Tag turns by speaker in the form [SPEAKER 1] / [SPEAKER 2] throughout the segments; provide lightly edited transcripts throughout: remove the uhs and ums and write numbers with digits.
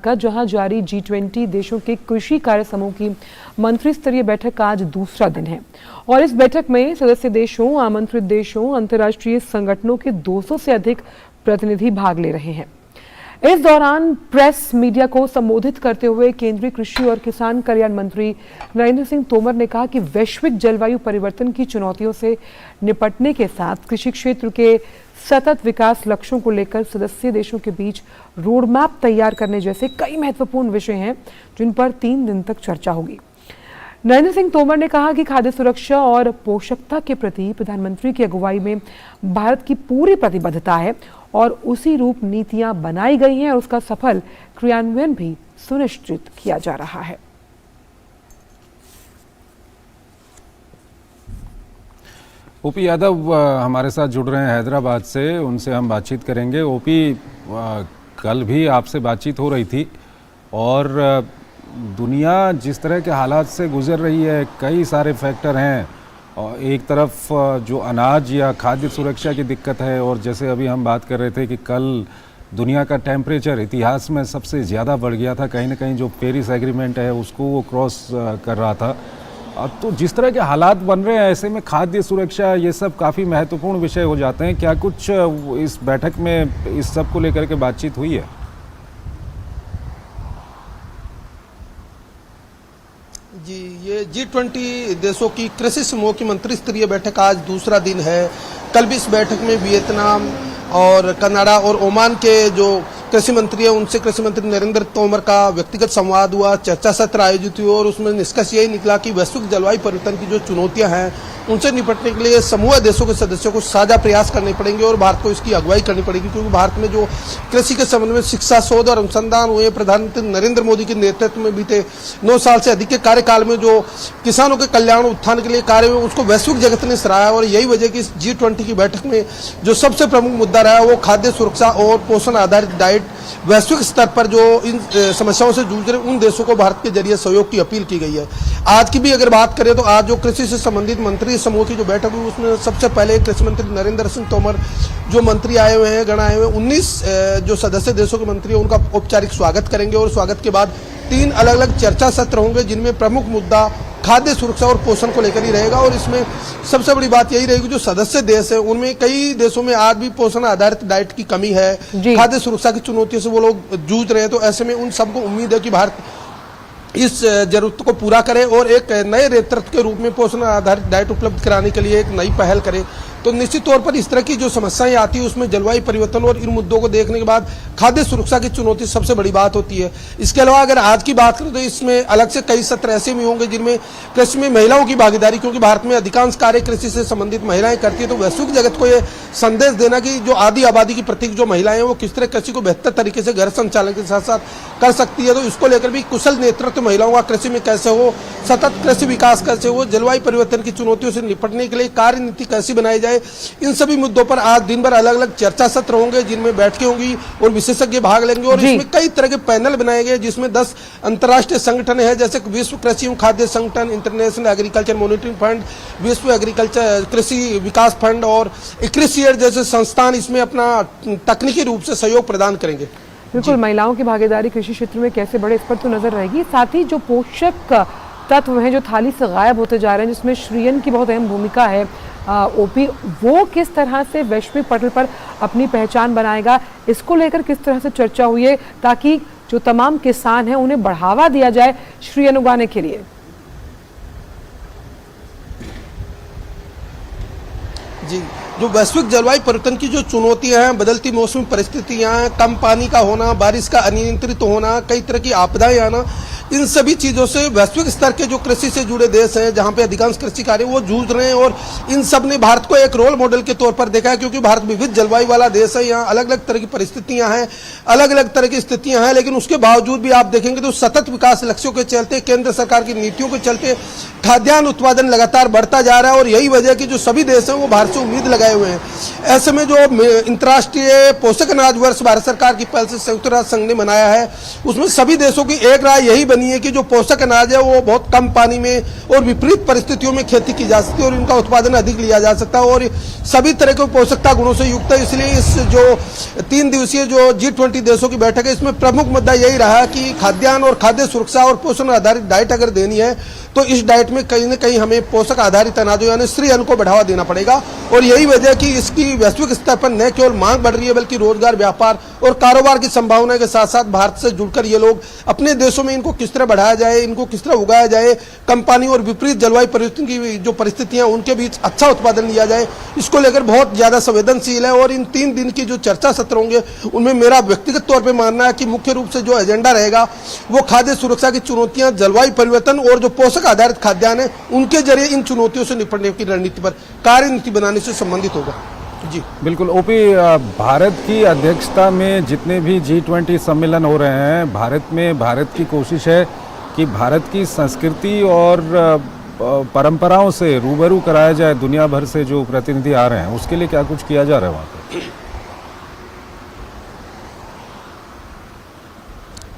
[SPEAKER 1] का जहां जारी G20 देशों के कृषि कार्य समूह की मंत्री स्तरीय बैठक का आज दूसरा दिन है और इस बैठक में सदस्य देशों, आमंत्रित देशों, अंतर्राष्ट्रीय संगठनों के 200 से अधिक प्रतिनिधि भाग ले रहे हैं। इस दौरान प्रेस मीडिया को संबोधित करते हुए केंद्रीय कृषि और किसान कल्याण मंत्री नरेंद्र सिंह तोमर ने कहा कि वैश्विक जलवायु परिवर्तन की चुनौतियों से निपटने के साथ कृषि क्षेत्र के सतत विकास लक्ष्यों को लेकर सदस्य देशों के बीच रोडमैप तैयार करने जैसे कई महत्वपूर्ण विषय हैं जिन पर 3 दिन तक चर्चा होगी। नरेंद्र सिंह तोमर ने कहा कि खाद्य सुरक्षा और पोषकता के प्रति प्रधानमंत्री की अगुवाई में भारत की पूरी प्रतिबद्धता है और उसी रूप नीतियां बनाई गई हैं और उसका सफल क्रियान्वयन भी सुनिश्चित किया जा रहा है।
[SPEAKER 2] ओपी यादव हमारे साथ जुड़ रहे हैं हैदराबाद से, उनसे हम बातचीत करेंगे। ओपी, कल भी आपसे बातचीत हो रही थी और दुनिया जिस तरह के हालात से गुजर रही है, कई सारे फैक्टर हैं और एक तरफ जो अनाज या खाद्य सुरक्षा की दिक्कत है और जैसे अभी हम बात कर रहे थे कि कल दुनिया का टेम्परेचर इतिहास में सबसे ज़्यादा बढ़ गया था, कहीं ना कहीं जो पेरिस एग्रीमेंट है उसको वो क्रॉस कर रहा था। तो जिस तरह के हालात बन रहे हैं ऐसे में खाद्य सुरक्षा ये सब काफ़ी महत्वपूर्ण विषय हो जाते हैं। क्या कुछ इस बैठक में इस सब को लेकर के बातचीत हुई है?
[SPEAKER 3] जी, ये G20 देशों की कृषि समूह की मंत्री स्तरीय बैठक आज दूसरा दिन है। कल भी इस बैठक में वियतनाम और कनाडा और ओमान के जो कृषि मंत्री है उनसे कृषि मंत्री नरेंद्र तोमर का व्यक्तिगत संवाद हुआ, चर्चा सत्र आयोजित हुआ और उसमें निष्कर्ष यही निकला कि वैश्विक जलवायु परिवर्तन की जो चुनौतियां हैं उनसे निपटने के लिए समूह देशों के सदस्यों को साझा प्रयास करने पड़ेंगे और भारत को इसकी अगुवाई करनी पड़ेगी, क्योंकि भारत में जो कृषि के संबंध में शिक्षा, शोध और अनुसंधान हुए प्रधानमंत्री नरेंद्र मोदी के नेतृत्व में बीते 9 साल से अधिक के कार्यकाल में जो किसानों के कल्याण उत्थान के लिए कार्य हुए उसको वैश्विक जगत ने सराहा और यही वजह कि इस G20 की बैठक में जो सबसे प्रमुख मुद्दा रहा वो खाद्य सुरक्षा और पोषण आधारित डाइट वैश्विक स्तर पर जो इन समस्याओं से जूझ रहे उन देशों को भारत के जरिए सहयोग की अपील की गई है। आज की भी अगर बात करें तो आज जो कृषि से संबंधित मंत्री समूह की जो बैठक हुई उसमें सबसे पहले कृषि मंत्री नरेंद्र सिंह तोमर जो मंत्री आए हुए हैं, गण आए हुए 19 जो सदस्य देशों के मंत्री हैं उनका औपचारिक स्वागत करेंगे और स्वागत के बाद 3 अलग अलग चर्चा सत्र होंगे जिनमें प्रमुख मुद्दा खाद्य सुरक्षा और पोषण को लेकर ही रहेगा। और इसमें सबसे बड़ी बात यही रहेगी जो सदस्य देश है उनमें कई देशों में आज भी पोषण आधारित डाइट की कमी है, खाद्य सुरक्षा की चुनौतियों से वो लोग जूझ रहे हैं। तो ऐसे में उन सबको उम्मीद है कि भारत इस जरूरत को पूरा करे और एक नए नेतृत्व के रूप में पोषण आधारित डाइट उपलब्ध कराने के लिए एक नई पहल करे। तो निश्चित तौर पर इस तरह की जो समस्याएं आती है उसमें जलवायु परिवर्तन और इन मुद्दों को देखने के बाद खाद्य सुरक्षा की चुनौती सबसे बड़ी बात होती है। इसके अलावा अगर आज की बात करें तो इसमें अलग से कई सत्र ऐसे भी होंगे जिनमें कृषि में महिलाओं की भागीदारी, क्योंकि भारत में अधिकांश कार्य कृषि से संबंधित महिलाएं करती है, तो वैश्विक जगत को ये संदेश देना कि जो आधी आबादी की प्रतीक जो महिलाएं हैं वो किस तरह कृषि को बेहतर तरीके से घर संचालन के साथ साथ कर सकती है। तो इसको लेकर भी कुशल नेतृत्व महिलाओं का कृषि में कैसे हो, सतत कृषि विकास कैसे हो, जलवायु परिवर्तन की चुनौतियों से निपटने के लिए कार्य नीति कैसी बनाई जाए, इन सभी मुद्दों पर आज दिन भर अलग अलग चर्चा सत्र होंगे जिनमें बैठकें होंगी और विशेषज्ञ भाग लेंगे। और इसमें कई तरह के पैनल बनाए गए जिसमें 10 अंतर्राष्ट्रीय संगठन है जैसे विश्व कृषि एवं खाद्य संगठन, इंटरनेशनल एग्रीकल्चर मॉनिटरिंग फंड, विश्व एग्रीकल्चर कृषि विकास फंड और इक्रिसियर जैसे संस्थान इसमें अपना तकनीकी रूप से सहयोग प्रदान करेंगे।
[SPEAKER 1] बिल्कुल, महिलाओं की भागीदारी कृषि क्षेत्र में कैसे बढ़े इस पर तो नजर रहेगी। साथ ही जो पोषक तत्व हैं जो थाली से गायब होते जा रहे हैं जिसमें श्रीयन की बहुत अहम भूमिका है, ओपी वो किस तरह से वैश्विक पटल पर अपनी पहचान बनाएगा, इसको लेकर किस तरह से चर्चा हुई है ताकि जो तमाम किसान हैं उन्हें बढ़ावा दिया जाए श्रीयन उगाने के लिए?
[SPEAKER 3] जी, जो वैश्विक जलवायु परिवर्तन की जो चुनौतियां हैं, बदलती मौसमी परिस्थितियां, कम पानी का होना, बारिश का अनियंत्रित होना, कई तरह की आपदाएं आना, इन सभी चीजों से वैश्विक स्तर के जो कृषि से जुड़े देश हैं जहां पे अधिकांश कृषि कार्य वो जूझ रहे हैं और इन सब ने भारत को एक रोल मॉडल के तौर पर देखा है, क्योंकि भारत विविध जलवायु वाला देश है। यहाँ अलग अलग तरह की परिस्थितियां हैं, अलग अलग तरह की स्थितियां हैं, लेकिन उसके बावजूद भी आप देखेंगे तो सतत विकास लक्ष्यों के चलते, केंद्र सरकार की नीतियों के चलते खाद्यान्न उत्पादन लगातार बढ़ता जा रहा है और यही वजह कि जो सभी देश हैं वो भारत से उम्मीद लगाए हुए हैं। ऐसे में जो अंतर्राष्ट्रीय पोषक अनाज वर्ष भारत सरकार की पहल से संयुक्त राष्ट्र संघ ने मनाया है उसमें सभी देशों की एक राय यही बनी बनी है कि जो पोषक अनाज है वो बहुत कम पानी में और विपरीत परिस्थितियों में खेती की जा सकती है और इनका उत्पादन अधिक लिया जा सकता है और सभी तरह के पोषकता गुणों से युक्त है। इसलिए इस जो 3 दिवसीय जो G20 देशों की बैठक है, इसमें प्रमुख मुद्दा यही रहा कि खाद्यान्न और खाद्य सुरक्षा और पोषण आधारित डाइट अगर देनी है तो इस डाइट में कहीं न कहीं हमें पोषक आधारित अनाजों यानी श्री अन्न को बढ़ावा देना पड़ेगा। और यही वजह है कि इसकी वैश्विक स्तर पर न केवल मांग बढ़ रही है बल्कि रोजगार, व्यापार और कारोबार की संभावना के साथ साथ भारत से जुड़कर ये लोग अपने देशों में इनको किस तरह बढ़ाया जाए, इनको किस तरह उगाया जाए, कम पानी और विपरीत जलवायु परिवर्तन की जो परिस्थितियां उनके बीच अच्छा उत्पादन लिया जाए, इसको लेकर बहुत ज्यादा संवेदनशील है। और इन 3 दिन की जो चर्चा सत्र होंगे उनमें मेरा व्यक्तिगत तौर पर मानना है कि मुख्य रूप से जो एजेंडा रहेगा वो खाद्य सुरक्षा की चुनौतियां, जलवायु परिवर्तन और जो पोषक आधारित खाद्यान्न है उनके जरिए इन चुनौतियों से निपटने की रणनीति पर कार्यनीति बनाने से संबंधित होगा। जी
[SPEAKER 2] बिल्कुल ओपी, भारत की अध्यक्षता में जितने भी G20 सम्मेलन हो रहे हैं, भारत की कोशिश है कि भारत की संस्कृति और परंपराओं से रूबरू कराया जाए। दुनिया भर से जो प्रतिनिधि आ रहे हैं उसके लिए क्या कुछ किया जा रहा है वहाँ पर?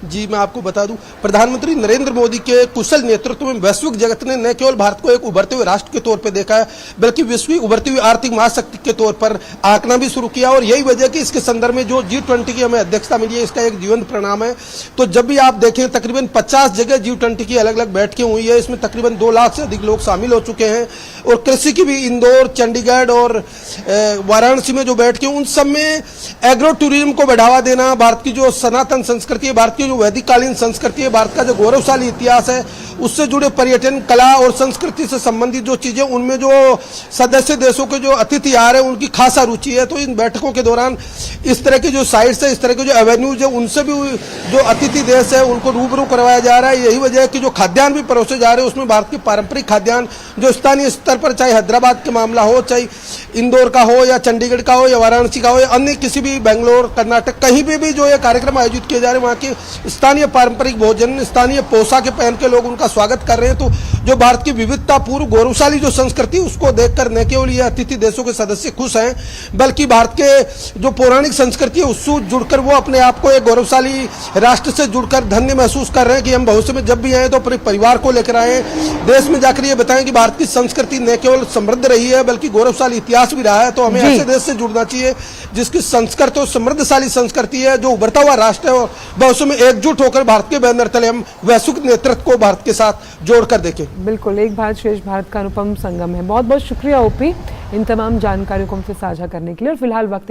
[SPEAKER 3] जी मैं आपको बता दूं, प्रधानमंत्री नरेंद्र मोदी के कुशल नेतृत्व में वैश्विक जगत ने न केवल भारत को एक उभरते हुए राष्ट्र के तौर पर देखा है बल्कि विश्व की उभरती हुई आर्थिक महाशक्ति के तौर पर आंकना भी शुरू किया। और यही वजह कि इसके संदर्भ में जो G20 की हमें अध्यक्षता मिली है इसका एक जीवंत परिणाम है। तो जब भी आप देखें तकरीबन 50 जगह G20 की अलग अलग बैठकें हुई है, इसमें तकरीबन 2 लाख से अधिक लोग शामिल हो चुके हैं। और कृषि की भी इंदौर, चंडीगढ़ और वाराणसी में जो बैठकें, उन सब में एग्रो टूरिज्म को बढ़ावा देना, भारत की जो सनातन संस्कृति है, भारत की जो वैदिककालीन संस्कृति है, भारत का जो गौरवशाली इतिहास है, उससे जुड़े पर्यटन, कला और संस्कृति से संबंधित जो चीजें, उनमें जो सदस्य देशों के जो अतिथि आ रहे हैं उनकी खासा रुचि है। तो इन बैठकों के दौरान इस तरह की जो साइट्स है, इस तरह के जो एवेन्यूज है, उनसे भी जो अतिथि देश है उनको रूबरू करवाया जा रहा है। यही वजह है कि जो खाद्यान्न भी परोसे जा रहे हैं उसमें भारत के पारंपरिक खाद्यान्न जो स्थानीय स्तर पर, चाहे हैदराबाद का मामला हो, चाहे इंदौर का हो या चंडीगढ़ का हो या वाराणसी का हो या अन्य किसी भी बेंगलोर, कर्नाटक, कहीं पे भी जो ये कार्यक्रम आयोजित किए जा रहे हैं, वहाँ के स्थानीय पारंपरिक भोजन, स्थानीय पोशाकें पहन के लोग उनका स्वागत कर रहे हैं। तो जो भारत की विविधतापूर्ण गौरवशाली जो संस्कृति, उसको देखकर न केवल ये अतिथि देशों के सदस्य खुश हैं बल्कि भारत के जो पौराणिक संस्कृति है उससे जुड़कर वो अपने आप को एक गौरवशाली राष्ट्र से जुड़कर धन्य महसूस कर रहे हैं कि हम भविष्य में जब भी आए तो अपने परिवार को लेकर आए, देश में जाकर ये बताएं कि भारत की संस्कृति न केवल समृद्ध रही है बल्कि गौरवशाली इतिहास भी रहा है। तो हमें ऐसे देश से जुड़ना चाहिए जिसकी संस्कृति और समृद्धशाली संस्कृति है, जो उभरता हुआ राष्ट्र है, और भविष्य में एकजुट होकर भारत के बैनर तले हम वैश्विक नेतृत्व को भारत के साथ जोड़कर देखें।
[SPEAKER 1] बिल्कुल, एक भारत श्रेष्ठ भारत का अनुपम संगम है। बहुत बहुत शुक्रिया ओपी इन तमाम जानकारियों को हमसे साझा करने के लिए। और फिलहाल वक्त